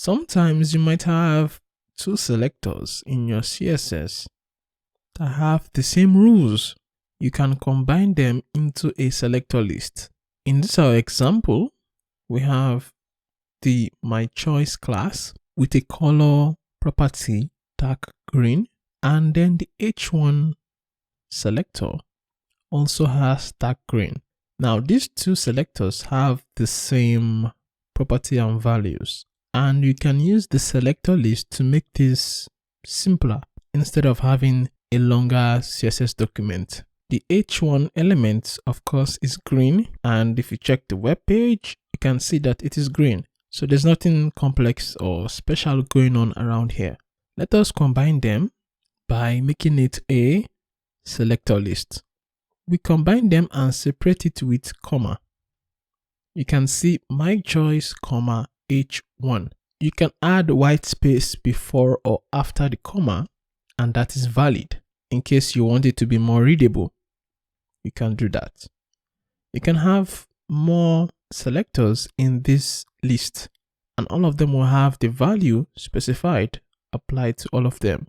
Sometimes you might have two selectors in your CSS that have the same rules. You can combine them into a selector list. In this our example, we have the My Choice class with a color property dark green, and then the H1 selector also has dark green. Now these two selectors have the same property and values, and you can use the selector list to make this simpler instead of having a longer CSS document. The H1 element, of course, is green, and if you check the web page, you can see that it is green. So there's nothing complex or special going on around here. Let us combine them by making it a selector list. We combine them and separate it with comma. You can see My Choice, comma, H1. You can add white space before or after the comma, and that is valid. In case you want it to be more readable, you can do that. You can have more selectors in this list, and all of them will have the value specified applied to all of them.